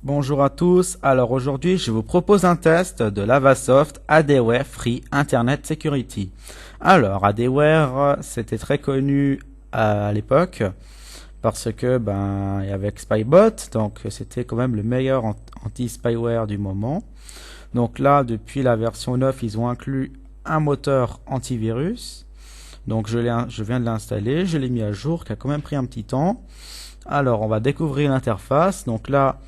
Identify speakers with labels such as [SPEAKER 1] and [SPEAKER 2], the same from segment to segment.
[SPEAKER 1] Bonjour à tous, alors aujourd'hui je vous propose un test de l'Avasoft ADWare Free Internet Security. Alors ADWare c'était très connu à l'époque parce que il y avait Spybot, donc c'était quand même le meilleur anti-spyware du moment. Donc là depuis la version 9 ils ont inclus un moteur antivirus. Donc je viens de l'installer, je l'ai mis à jour qui a quand même pris un petit temps. Alors on va découvrir l'interface, donc là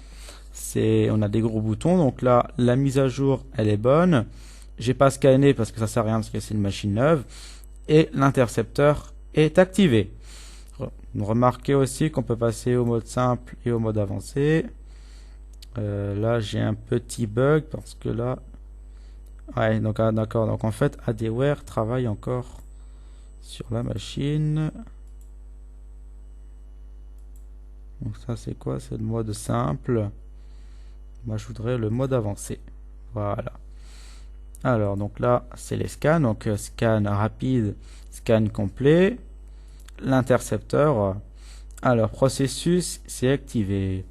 [SPEAKER 1] on a des gros boutons, donc là la mise à jour elle est bonne. J'ai pas scanné parce que ça sert à rien parce que c'est une machine neuve et l'intercepteur est activé. Remarquez aussi qu'on peut passer au mode simple et au mode avancé. Là j'ai un petit bug parce que là donc d'accord, donc en fait ADWare travaille encore sur la machine. Donc ça c'est quoi? C'est le mode simple. Moi je voudrais le mode avancé. Voilà. Alors donc là c'est les scans. Donc scan rapide, scan complet. L'intercepteur. Alors processus c'est activé.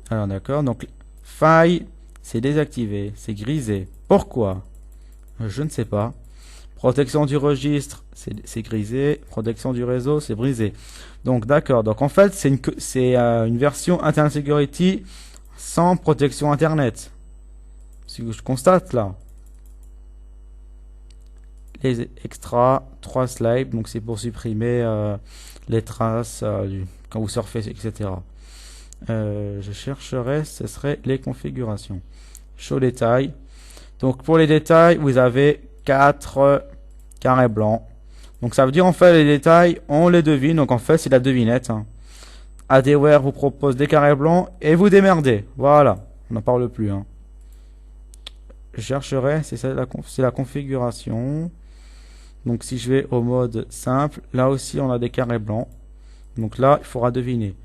[SPEAKER 1] Alors d'accord. Donc faille c'est désactivé. C'est grisé. Pourquoi? Je ne sais pas. Protection du registre c'est grisé. Protection du réseau c'est brisé. Donc d'accord. Donc en fait c'est une version Internet Security sans protection internet. Ce que je constate là. Les extras, 3 slides, donc c'est pour supprimer les traces quand vous surfez, etc. Je chercherai, ce serait les configurations. Show détails. Donc pour les détails, vous avez 4 carrés blancs. Donc ça veut dire en fait les détails, on les devine. Donc en fait c'est la devinette. ADWare vous propose des carrés blancs et vous démerdez. Voilà, on n'en parle plus. Je chercherai, c'est la configuration. Donc si je vais au mode simple, là aussi on a des carrés blancs. Donc là, il faudra deviner.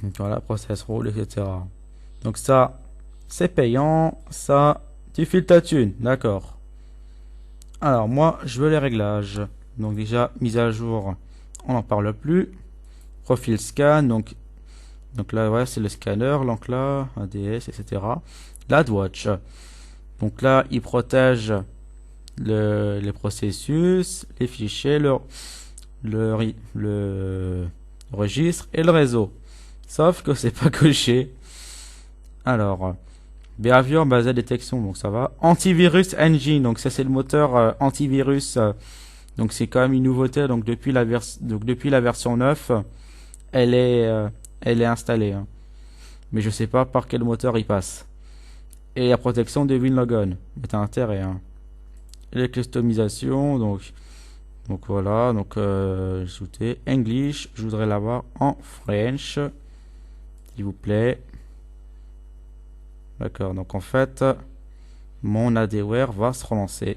[SPEAKER 1] Donc voilà, process rule, etc. Donc ça, c'est payant. Ça, tu files ta thune. D'accord. Alors moi, je veux les réglages. Donc déjà, mise à jour, on n'en parle plus. Profil scan, donc là ouais, c'est le scanner, donc là ADS, etc. l'AdWatch. Donc là il protège les processus, les fichiers, le registre et le réseau. Sauf que c'est pas coché. Alors Behavior based détection, donc ça va. Antivirus Engine, donc ça c'est le moteur antivirus. Donc c'est quand même une nouveauté. Donc depuis la version 9 elle est installée. Mais je sais pas par quel moteur il passe. Et la protection de WinLogon. Mais t'as intérêt. Et les customisations. Donc voilà. Donc ajouter English. Je voudrais l'avoir en French. S'il vous plaît. D'accord. Donc en fait, mon ADWare va se relancer.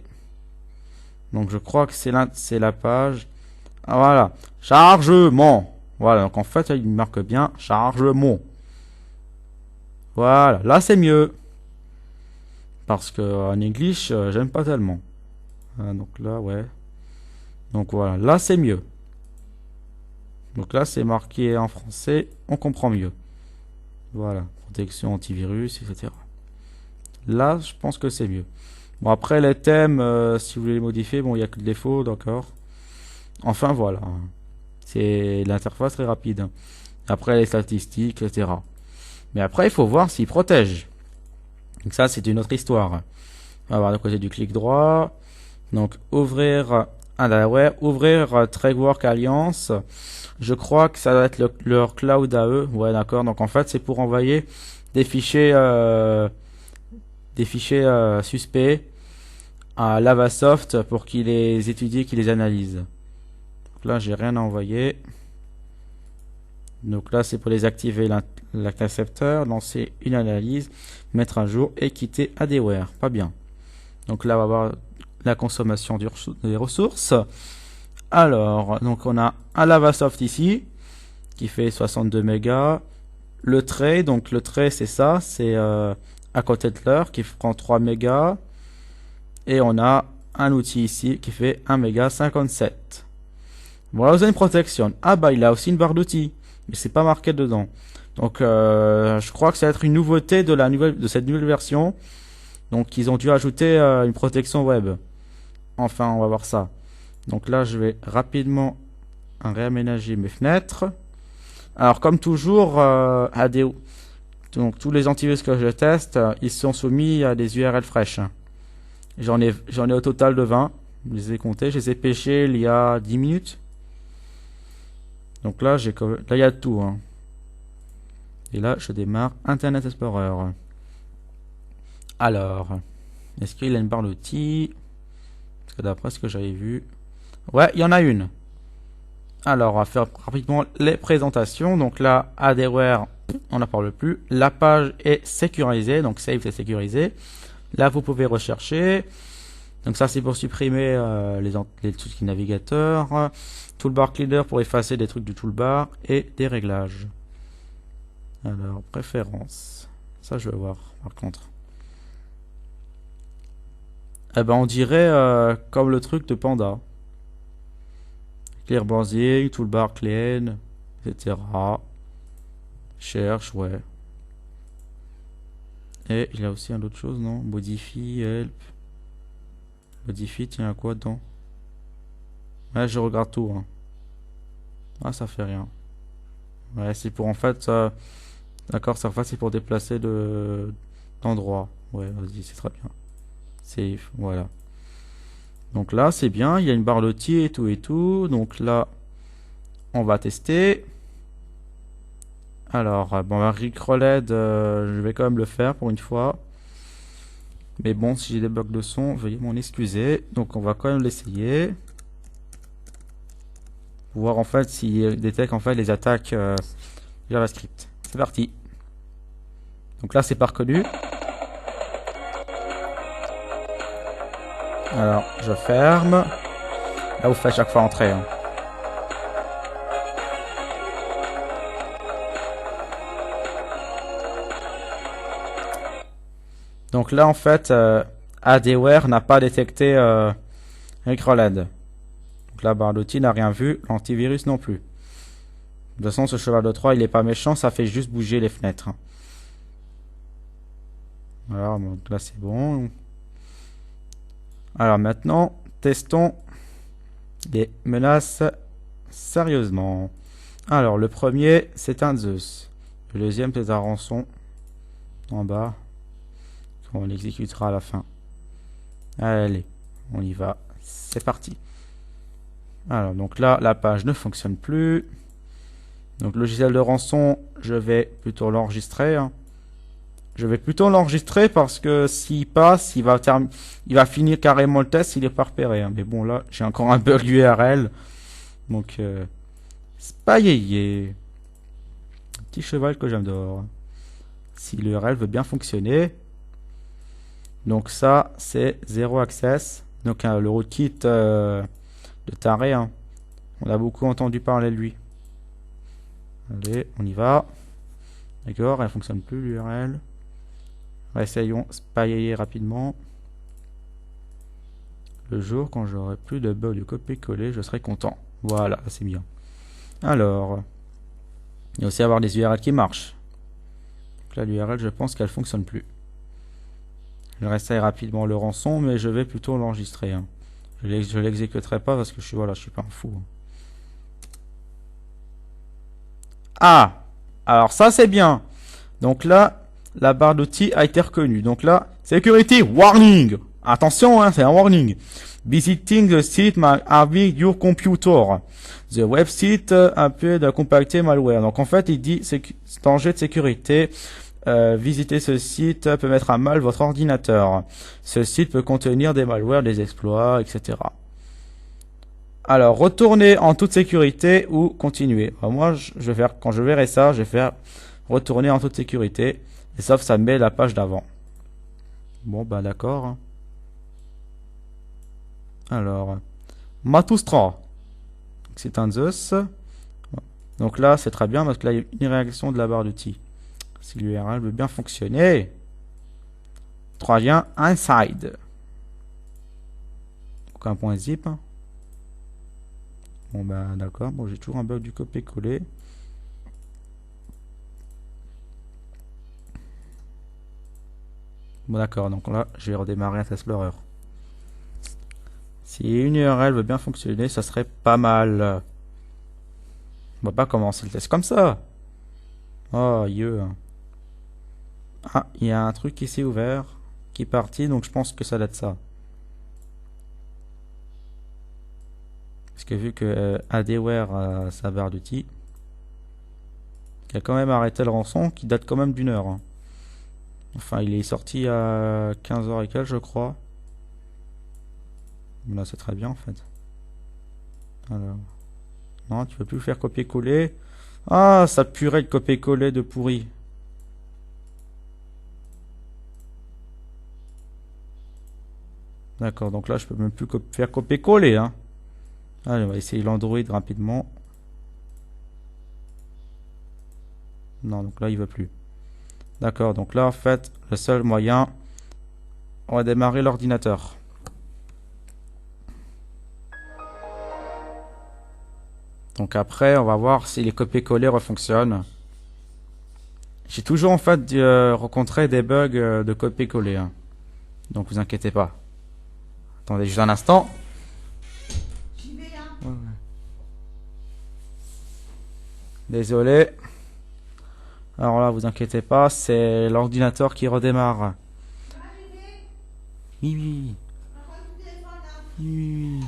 [SPEAKER 1] Donc je crois que c'est la page. Ah, voilà. Chargement. Voilà, donc en fait, il marque bien chargement. Voilà, là c'est mieux. Parce que en English, j'aime pas tellement. Donc là, ouais. Donc voilà, là c'est mieux. Donc là, c'est marqué en français, on comprend mieux. Voilà, protection antivirus, etc. Là, je pense que c'est mieux. Bon, après, les thèmes, si vous voulez les modifier, bon, il n'y a que le défaut, d'accord. Enfin, voilà. C'est l'interface très rapide. Après les statistiques, etc. Mais après, il faut voir s'il protège. Donc ça, c'est une autre histoire. On va voir de côté du clic droit. Donc ouvrir ADWare, ouvrir Tradework Alliance. Je crois que ça doit être leur cloud à eux. Ouais, d'accord. Donc en fait, c'est pour envoyer des fichiers suspects à l'Avasoft pour qu'ils les étudient, qu'ils les analysent. Là j'ai rien à envoyer, donc là c'est pour les activer l'intercepteur, lancer une analyse, mettre à jour et quitter ADWare, pas bien. Donc là on va voir la consommation des ressources. Alors donc on a un Lavasoft ici qui fait 62 mégas, le trait, donc le trait c'est ça, c'est à côté de l'heure qui prend 3 mégas, et on a un outil ici qui fait 1 méga 57. Voilà, vous avez une protection. Ah bah il a aussi une barre d'outils, mais c'est pas marqué dedans. Donc je crois que ça va être une nouveauté de cette nouvelle version. Donc ils ont dû ajouter une protection web. Enfin, on va voir ça. Donc là, je vais rapidement réaménager mes fenêtres. Alors comme toujours, donc tous les antivirus que je teste, ils sont soumis à des URL fraîches. J'en ai au total de 20. Je les ai comptés, je les ai pêchés il y a 10 minutes. Donc là, il y a tout. Hein. Et là, je démarre Internet Explorer. Alors, est-ce qu'il a une barre d'outils? Parce que d'après ce que j'avais vu... Ouais, il y en a une. Alors, on va faire rapidement les présentations. Donc là, Adware, on n'en parle plus. La page est sécurisée, donc Save c'est sécurisé. Là, vous pouvez rechercher. Donc ça, c'est pour supprimer les trucs navigateurs. Toolbar Cleaner pour effacer des trucs du toolbar et des réglages. Alors, préférences. Ça, je vais voir, par contre. Eh ben, on dirait comme le truc de Panda. Clear browsing, toolbar clean, etc. Cherche, ouais. Et il y a aussi un autre chose, non? Modify, help. Modify, tiens, à quoi dedans? Ouais, je regarde tout. Hein. Ah, ça fait rien. Ouais, c'est pour en fait. D'accord, ça c'est pour déplacer d'endroit. Ouais, vas-y, c'est très bien. Save, voilà. Donc là, c'est bien, il y a une barre d'outils et tout et tout. Donc là, on va tester. Alors, bon, Rickrolled, je vais quand même le faire pour une fois. Mais bon, si j'ai des bugs de son, veuillez m'en excuser. Donc on va quand même l'essayer. Pour voir en fait s'il détecte en fait les attaques JavaScript. C'est parti. Donc là, c'est pas reconnu. Alors, je ferme. Là, vous faites chaque fois entrer. Hein. Donc là, en fait, Adware n'a pas détecté Rickrolled. Donc là, barre d'outils n'a rien vu, l'antivirus non plus. De toute façon, ce cheval de Troie, il est pas méchant, ça fait juste bouger les fenêtres. Alors, bon, là, c'est bon. Alors maintenant, testons les menaces sérieusement. Alors, le premier, c'est un Zeus. Le deuxième, c'est un rançon en bas. On l'exécutera à la fin. Allez, on y va. C'est parti. Alors, donc là, la page ne fonctionne plus. Donc, le logiciel de rançon, je vais plutôt l'enregistrer. Hein. Je vais plutôt l'enregistrer parce que s'il passe, il va finir carrément le test, il est pas repéré. Hein. Mais bon, là, j'ai encore un bug URL. Donc, c'est pas yéyé. Petit cheval que j'adore. Si l'URL veut bien fonctionner. Donc ça, c'est zéro access. Donc le rootkit de taré. Hein. On a beaucoup entendu parler de lui. Allez, on y va. D'accord, elle fonctionne plus l'URL. Essayons spaier rapidement. Le jour quand j'aurai plus de bug de copier-coller, je serai content. Voilà, c'est bien. Alors, il y a aussi avoir des URL qui marchent. Donc là, l'URL, je pense qu'elle fonctionne plus. Je réessaye rapidement le rançon, mais je vais plutôt l'enregistrer. Hein. Je l'exécuterai pas parce que je suis pas un fou. Hein. Ah, alors ça c'est bien. Donc là, la barre d'outils a été reconnue. Donc là, security warning. Attention, hein, c'est un warning. Visiting the site having your computer. The website appeared to compacter malware. Donc en fait, il dit danger de sécurité. Visiter ce site peut mettre à mal votre ordinateur. Ce site peut contenir des malwares, des exploits, etc. Alors, retourner en toute sécurité ou continuer. Alors moi, je vais faire, quand je verrai ça, je vais faire retourner en toute sécurité. Et sauf ça met la page d'avant. Bon, bah d'accord. Alors, Matustra. C'est un Zeus. Donc là, c'est très bien parce que là, il y a une réaction de la barre d'outils. Si l'URL veut bien fonctionner. Troisième, inside. Donc un point zip. Bon bah d'accord, bon j'ai toujours un bug du copier-coller. Bon d'accord, donc là, je vais redémarrer Internet Explorer. Si une URL veut bien fonctionner, ça serait pas mal. On va pas commencer le test comme ça. Oh, Ah, il y a un truc qui s'est ouvert, qui est parti, donc je pense que ça doit être ça. Parce que vu que Adware a sa barre d'outils, qui a quand même arrêté le rançon, qui date quand même d'une heure. Hein. Enfin, il est sorti à 15h et quelques, je crois. Là, c'est très bien, en fait. Alors... Non, tu peux plus faire copier-coller. Ah, ça purée de copier-coller de pourri. D'accord, donc là, je peux même plus faire copier-coller. Hein. Allez, on va essayer l'Android rapidement. Non, donc là, il veut plus. D'accord, donc là, en fait, le seul moyen, on va démarrer l'ordinateur. Donc après, on va voir si les copier-coller refonctionnent. J'ai toujours en fait rencontré des bugs de copier-coller. Hein. Donc vous inquiétez pas. Attendez juste un instant.
[SPEAKER 2] J'y vais, hein.
[SPEAKER 1] Ouais, ouais. Désolé. Alors là, vous inquiétez pas, c'est l'ordinateur qui redémarre.
[SPEAKER 2] Ça va, j'y vais.
[SPEAKER 1] Oui, oui,
[SPEAKER 2] Prends le téléphone, hein.
[SPEAKER 1] oui, oui, oui.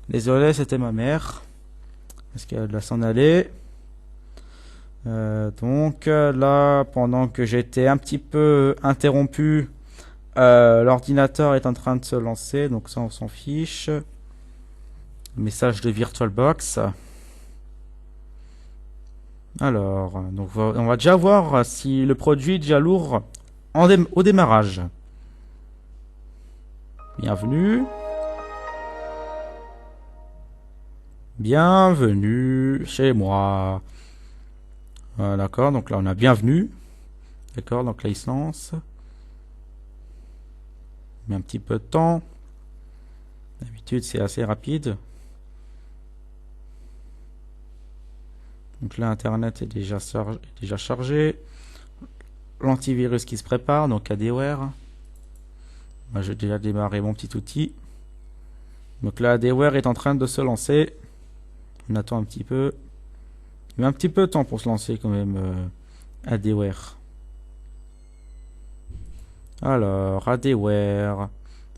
[SPEAKER 1] Désolé, c'était ma mère. Parce qu'elle doit s'en aller. Donc là, pendant que j'étais un petit peu interrompu, l'ordinateur est en train de se lancer, donc ça on s'en fiche. Message de VirtualBox. Alors, donc on va déjà voir si le produit est déjà lourd au démarrage. Bienvenue. Bienvenue chez moi. D'accord, donc là on a bienvenue. D'accord, donc là il se lance. Il met un petit peu de temps. D'habitude c'est assez rapide. Donc là internet est déjà chargé. L'antivirus qui se prépare, donc Adware. Moi j'ai déjà démarré mon petit outil. Donc là Adware est en train de se lancer. On attend un petit peu. Il met un petit peu de temps pour se lancer quand même Adware. Alors Adware.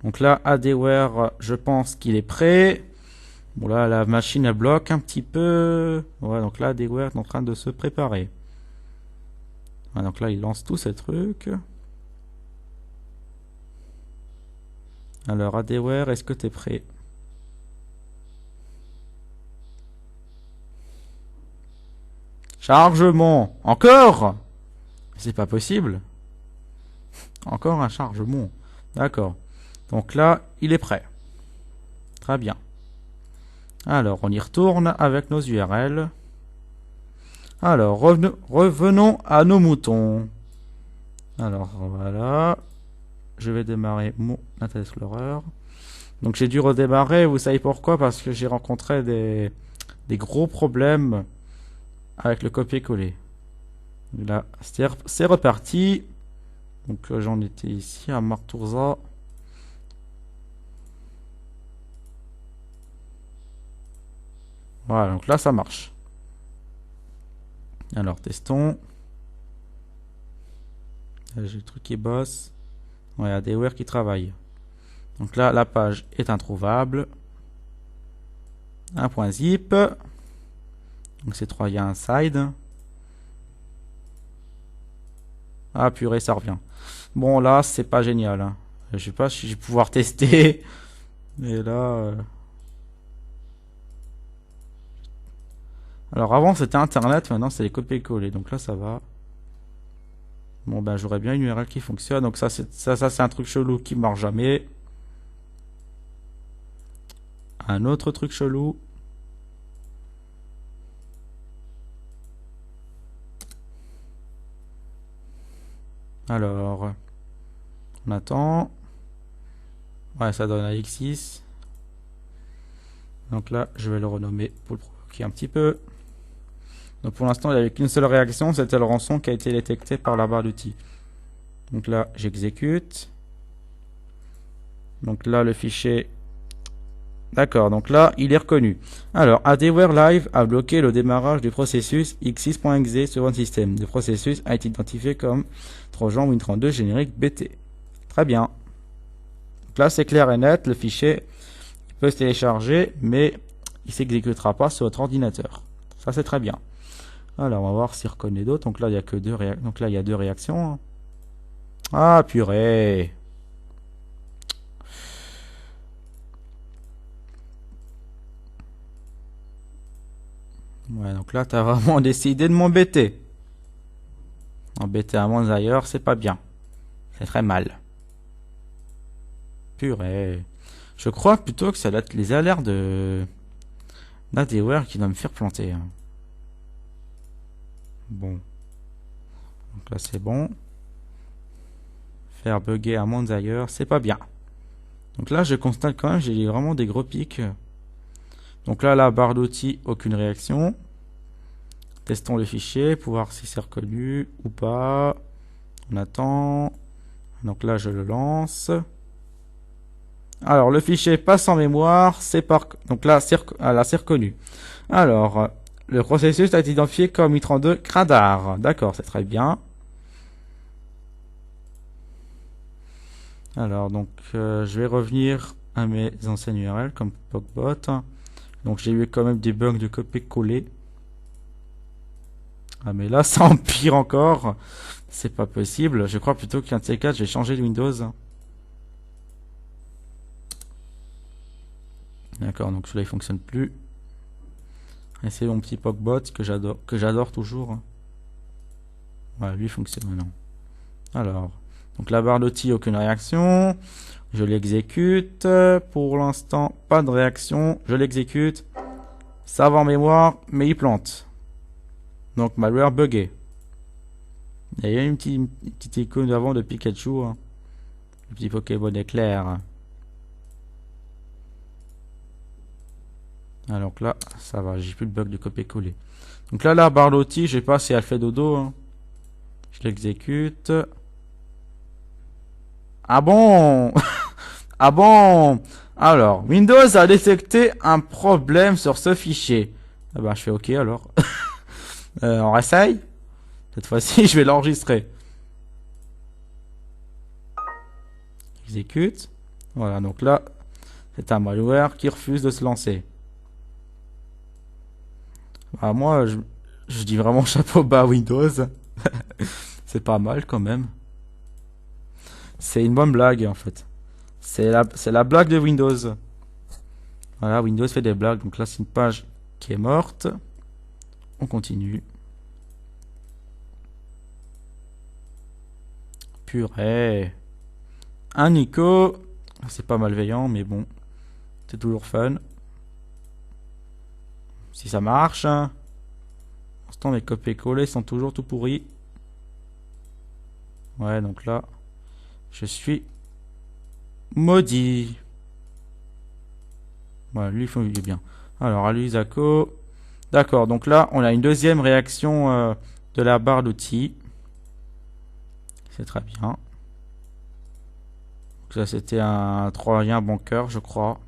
[SPEAKER 1] Donc là Adware, je pense qu'il est prêt. Bon là la machine elle bloque un petit peu. Ouais, donc là Adware est en train de se préparer. Ouais, donc là il lance tous ces trucs. Alors Adware, est-ce que tu es prêt? Chargement. Encore? C'est pas possible. Encore un chargement. D'accord. Donc là, il est prêt. Très bien. Alors, on y retourne avec nos URL. Alors, revenons à nos moutons. Alors, voilà. Je vais démarrer mon Internet Explorer. Donc, j'ai dû redémarrer. Vous savez pourquoi? Parce que j'ai rencontré des gros problèmes avec le copier-coller. Là, c'est reparti. Donc j'en étais ici à Martourza. Voilà, donc là ça marche. Alors testons. J'ai le truc qui bosse. Ouais, il y a des Adware qui travaillent. Donc là la page est introuvable. Un point zip. Donc c'est 3, il y a un side. Ah purée, ça revient. Bon là c'est pas génial. Hein. Je sais pas si je vais pouvoir tester. Mais là... Alors avant c'était internet, maintenant c'est les copier-coller. Donc là ça va. Bon ben j'aurais bien une URL qui fonctionne. Donc ça c'est un truc chelou qui marche jamais. Un autre truc chelou. Alors, on attend. Ouais, ça donne AX6. Donc là, je vais le renommer pour le provoquer un petit peu. Donc pour l'instant, il n'y avait qu'une seule réaction, c'était le rançon qui a été détecté par la barre d'outils. Donc là, j'exécute. Donc là, le fichier... D'accord, donc là, il est reconnu. Alors, ADWare Live a bloqué le démarrage du processus x6.exe sur votre système. Le processus a été identifié comme Trojan Win32 générique BT. Très bien. Donc là, c'est clair et net. Le fichier il peut se télécharger, mais il s'exécutera pas sur votre ordinateur. Ça, c'est très bien. Alors, on va voir s'il reconnaît d'autres. Donc là, il y a que deux réactions. Donc là, il y a deux réactions. Ah, purée. Ouais, donc là, t'as vraiment décidé de m'embêter. Embêter un monde ailleurs, c'est pas bien. C'est très mal. Purée. Je crois plutôt que ça doit être les alertes de d'ADWare qui doivent me faire planter. Hein. Bon. Donc là, c'est bon. Faire bugger un monde ailleurs, c'est pas bien. Donc là, je constate quand même, j'ai vraiment des gros pics. Donc là, la barre d'outils, aucune réaction. Testons le fichier pour voir si c'est reconnu ou pas. On attend. Donc là, je le lance. Alors, le fichier passe en mémoire. Donc là, c'est reconnu. Alors, le processus a été identifié comme i32 Cradar. D'accord, c'est très bien. Alors, donc, je vais revenir à mes anciennes URL comme Pokebot. Donc, j'ai eu quand même des bugs de copier-coller. Ah, mais là, ça empire encore. C'est pas possible. Je crois plutôt qu'un de ces quatre, je vais changer de Windows. D'accord, donc celui-là, il fonctionne plus. Et c'est mon petit Pokebot que j'adore toujours. Voilà, lui, il fonctionne maintenant. Alors, donc la barre d'outils, aucune réaction. Je l'exécute. Pour l'instant, pas de réaction. Je l'exécute. Ça va en mémoire, mais il plante. Donc, malware buggé. Il y a une petite icône d'avant de Pikachu. Hein. Le petit Pokémon éclair. Alors là, ça va, j'ai plus de bug de copier-coller. Donc là, la barre d'outils, je sais pas si elle fait dodo. Hein. Je l'exécute. Ah bon? Ah bon? Alors, Windows a détecté un problème sur ce fichier. Ah ben, je fais OK alors. On réessaye. Cette fois-ci, je vais l'enregistrer. Exécute. Voilà, donc là, c'est un malware qui refuse de se lancer. Bah, moi, je dis vraiment chapeau bas à Windows. C'est pas mal quand même. C'est une bonne blague en fait. C'est la blague de Windows. Voilà, Windows fait des blagues. Donc là, c'est une page qui est morte. On continue. Purée. Un Nico. C'est pas malveillant, mais bon. C'est toujours fun. Si ça marche. Pour l'instant, mes copier-coller sont toujours tout pourris. Ouais, donc là, je suis maudit. Voilà, lui, il est bien. Alors, Alusaco. D'accord, donc là, on a une deuxième réaction de la barre d'outils. C'est très bien. Donc ça, c'était un troyen banqueur, je crois.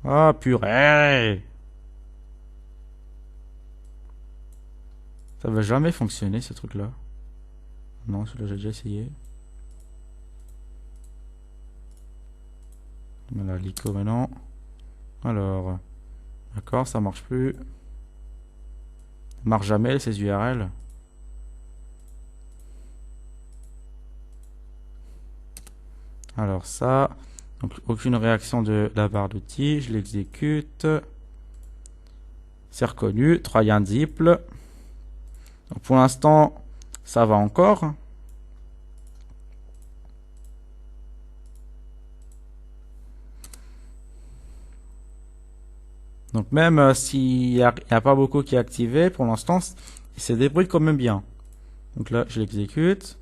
[SPEAKER 1] Ah, purée! Ça va jamais fonctionner, ce truc-là. Non, celui-là, j'ai déjà essayé. Voilà, l'ICO maintenant. Alors, d'accord, ça marche plus. Ça marche jamais, ces URL. Alors ça, donc aucune réaction de la barre d'outils, je l'exécute. C'est reconnu, Troyen zip. Donc pour l'instant, ça va encore. Donc même s'il n'y a pas beaucoup qui est activé, pour l'instant, il se débrouille quand même bien. Donc là, je l'exécute.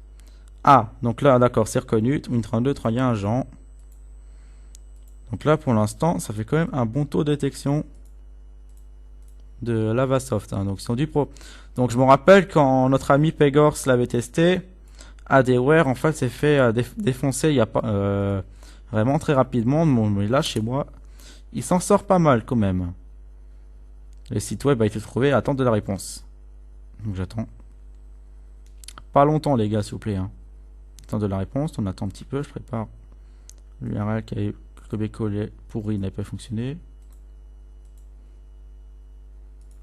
[SPEAKER 1] Ah, donc là, d'accord, c'est reconnu. Win32, Troyen, agent. Donc là, pour l'instant, ça fait quand même un bon taux de détection de Lavasoft. Hein. Donc, ils sont du pro. Donc, je me rappelle quand notre ami Pegors l'avait testé, ADWare, en fait, s'est fait défoncer il y a pas vraiment très rapidement. Bon, mais là, chez moi, il s'en sort pas mal quand même. Le site web a été trouvé, attente de la réponse. Donc j'attends. Pas longtemps, les gars, s'il vous plaît. Hein. Attente de la réponse, on attend un petit peu, je prépare l'URL qui avait copié-collé pourri n'avait pas fonctionné.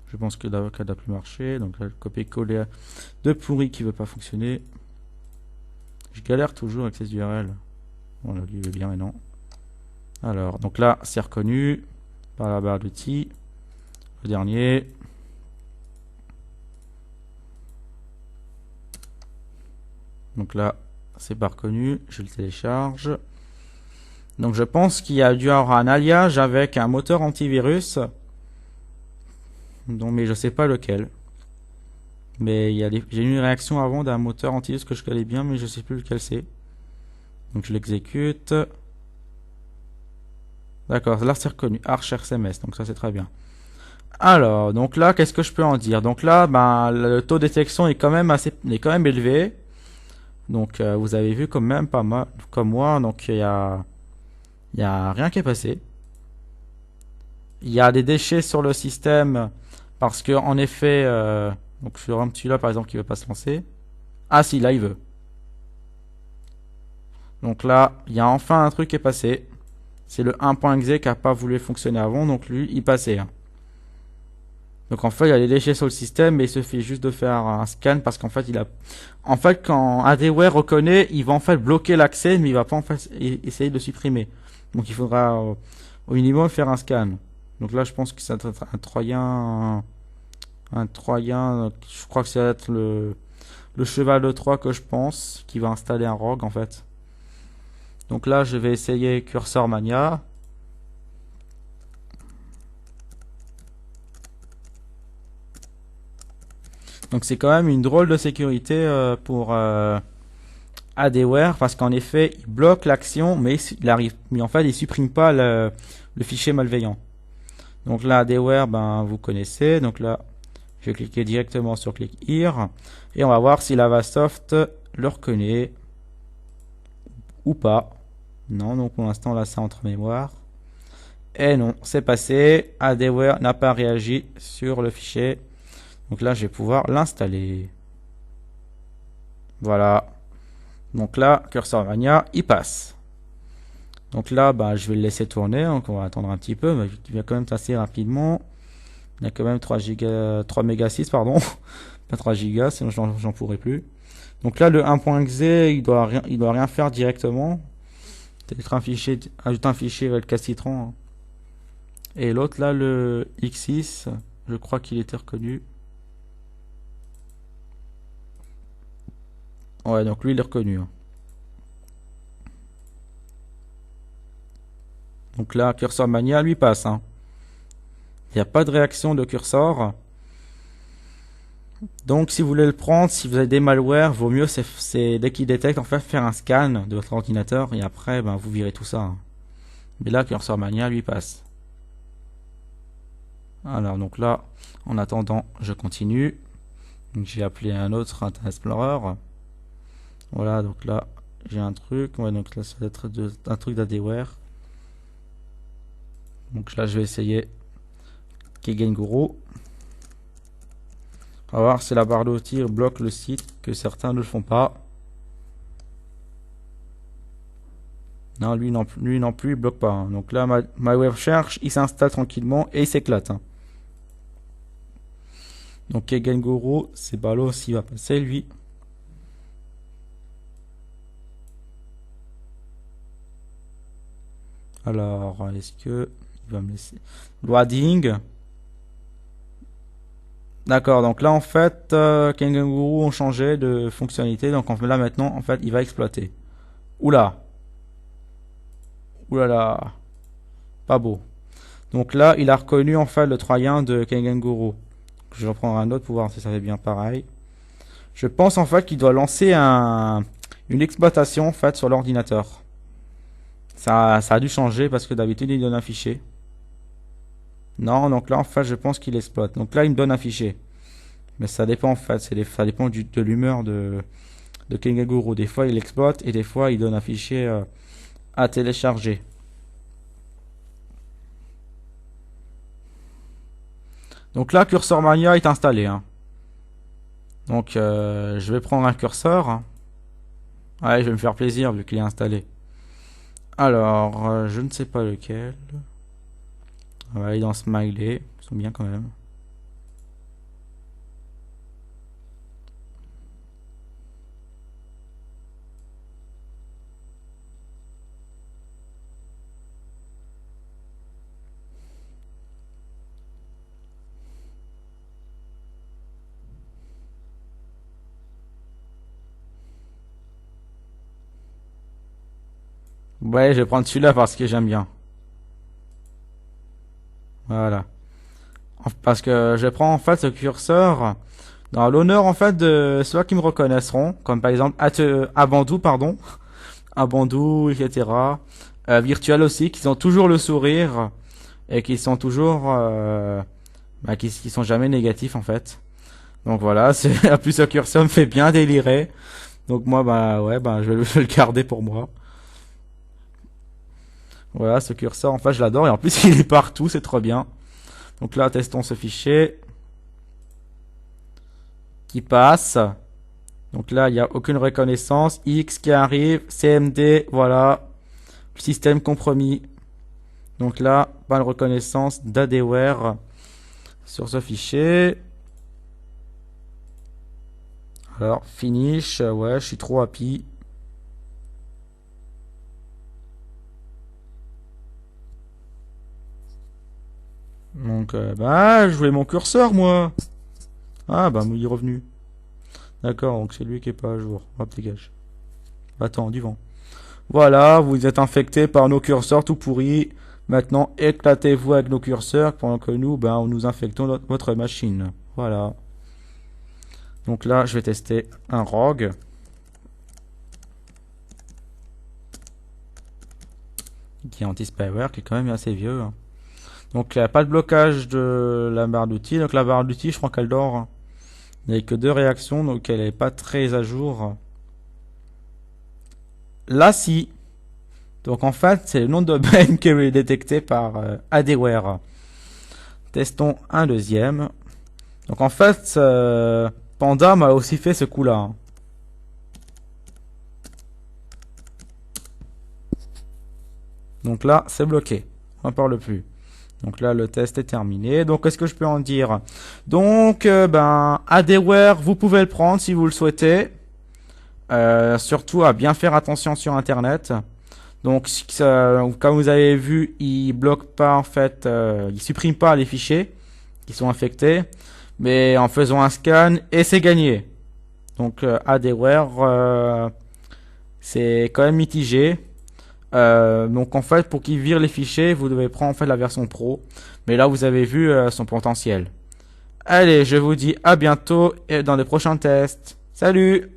[SPEAKER 1] Je pense que l'avocat n'a plus marché, donc là, le copier-coller de pourri qui veut pas fonctionner. Je galère toujours avec ces URL. Bon, là, lui, il veut bien, mais non. Alors, donc là, c'est reconnu par la barre d'outils. Le dernier. Donc là, c'est pas reconnu. Je le télécharge. Donc je pense qu'il y a dû avoir un alliage avec un moteur antivirus. Donc, mais je sais pas lequel. Mais j'ai eu une réaction avant d'un moteur antivirus que je connais bien, mais je sais plus lequel c'est. Donc je l'exécute. D'accord, là c'est reconnu. Arch RCMS, donc ça c'est très bien. Alors, donc là, qu'est-ce que je peux en dire? Donc là, ben, le taux de détection est quand même élevé. Donc vous avez vu quand même pas mal, comme moi, donc il y a rien qui est passé. Il y a des déchets sur le système parce que en effet, donc sur un petit là par exemple qui veut pas se lancer. Ah si, là il veut. Donc là, il y a enfin un truc qui est passé. C'est le 1.exe qui a pas voulu fonctionner avant, donc lui, il passait. Donc en fait, il y a des déchets sur le système, mais il suffit juste de faire un scan parce qu'en fait, quand ADWare reconnaît, il va en fait bloquer l'accès, mais il va pas en fait essayer de le supprimer. Donc il faudra au minimum faire un scan. Donc là, je pense que ça doit être un Troyen. Je crois que ça va être le cheval de Troie que je pense, qui va installer un rogue en fait. Donc là, je vais essayer Cursor Mania. Donc c'est quand même une drôle de sécurité pour ADWare parce qu'en effet, il bloque l'action, mais en fait, il supprime pas le fichier malveillant. Donc là, ADWare, ben vous connaissez. Donc là, je vais cliquer directement sur Click Here et on va voir si l'Avasoft le reconnaît ou pas. Non, donc pour l'instant là, c'est entre mémoire. Et non, c'est passé. ADWare n'a pas réagi sur le fichier. Donc là, je vais pouvoir l'installer. Voilà. Donc là, Cursor Mania, il passe. Donc là, bah, je vais le laisser tourner. Donc on va attendre un petit peu, mais il va quand même assez rapidement. Il y a quand même 3 mégas 6, pardon. Pas 3 gigas, sinon j'en pourrai plus. Donc là, le 1.exe, il doit rien faire directement. Peut-être ajouter un fichier avec le Cacitron. Et l'autre là, le X6, je crois qu'il était reconnu. Ouais, donc lui il est reconnu. Donc là, Cursor Mania lui passe. Il n'y a pas de réaction de cursor. Donc si vous voulez le prendre, si vous avez des malwares, vaut mieux c'est dès qu'il détecte en fait faire un scan de votre ordinateur et après ben, vous virez tout ça. Mais là, Cursor Mania lui passe. Alors donc là, en attendant, je continue. J'ai appelé un autre Internet Explorer. Voilà, donc là, j'ai un truc. Ouais, donc là, ça va être un truc d'ADWare. Donc là, je vais essayer Kegenguru. On va voir si la barre d'outils bloque le site, que certains ne le font pas. Non, lui non plus, il bloque pas. Hein. Donc là, ma web cherche, il s'installe tranquillement et il s'éclate. Hein. Donc Kegenguru, c'est ballot s'il va passer, lui. Alors, est-ce que il va me laisser loading? D'accord, donc là en fait, Kegenguru ont changé de fonctionnalité, donc là maintenant en fait il va exploiter. Oula, oulala, pas beau. Donc là il a reconnu en fait le troyen de Kegenguru. Je vais reprendre un autre pour voir si ça fait bien pareil. Je pense en fait qu'il doit lancer une exploitation en fait sur l'ordinateur. Ça a dû changer parce que d'habitude il donne un fichier. Non, donc là en fait je pense qu'il exploite. Donc là il me donne un fichier. Mais ça dépend en fait, ça dépend de l'humeur de de Kengaguru. Des fois il exploite et des fois il donne un fichier à télécharger. Donc là, Cursor Mania est installé, hein. Donc je vais prendre un curseur. Ouais, je vais me faire plaisir vu qu'il est installé. Alors, je ne sais pas lequel. On va aller dans Smiley. Ils sont bien quand même. Ouais, je vais prendre celui-là parce que j'aime bien. Voilà. Parce que je prends en fait ce curseur dans l'honneur en fait de ceux qui me reconnaîtront, comme par exemple Abandou, pardon, Abandou, etc. Virtual aussi, qui ont toujours le sourire et qui sont toujours, qui sont jamais négatifs en fait. Donc voilà, c'est en plus ce curseur me fait bien délirer. Donc moi bah ouais je vais le garder pour moi. Voilà, ce curseur en fait je l'adore et en plus il est partout, c'est trop bien. Donc là testons ce fichier qui passe. Donc là il n'y a aucune reconnaissance. X qui arrive, CMD, voilà, système compromis. Donc là pas de reconnaissance d'adware sur ce fichier. Alors finish, ouais je suis trop happy. Donc, je voulais mon curseur, moi. Ah, bah, il est revenu. D'accord, donc c'est lui qui est pas à jour. Hop, dégage. Attends, du vent. Voilà, vous êtes infecté par nos curseurs tout pourris. Maintenant, éclatez-vous avec nos curseurs pendant que nous, nous infectons votre machine. Voilà. Donc là, je vais tester un ROG. Qui est anti-spyware, qui est quand même assez vieux, hein. Donc il n'y a pas de blocage de la barre d'outils. Donc la barre d'outils, je crois qu'elle dort, hein. Il n'y a que 2 réactions, donc elle n'est pas très à jour. Là, si. Donc en fait, c'est le nom de domaine qui est détecté par Adware. Testons un deuxième. Donc en fait, Panda m'a aussi fait ce coup-là, hein. Donc là, c'est bloqué. On n'en parle plus. Donc là, le test est terminé. Donc, qu'est-ce que je peux en dire? Donc, Adware, vous pouvez le prendre si vous le souhaitez. Surtout à bien faire attention sur Internet. Donc, comme vous avez vu, il bloque pas en fait, il supprime pas les fichiers qui sont infectés, mais en faisant un scan et c'est gagné. Donc, Adware, c'est quand même mitigé. Donc en fait pour qu'il vire les fichiers vous devez prendre en fait la version pro, mais là vous avez vu son potentiel. Allez, je vous dis à bientôt et dans les prochains tests. Salut!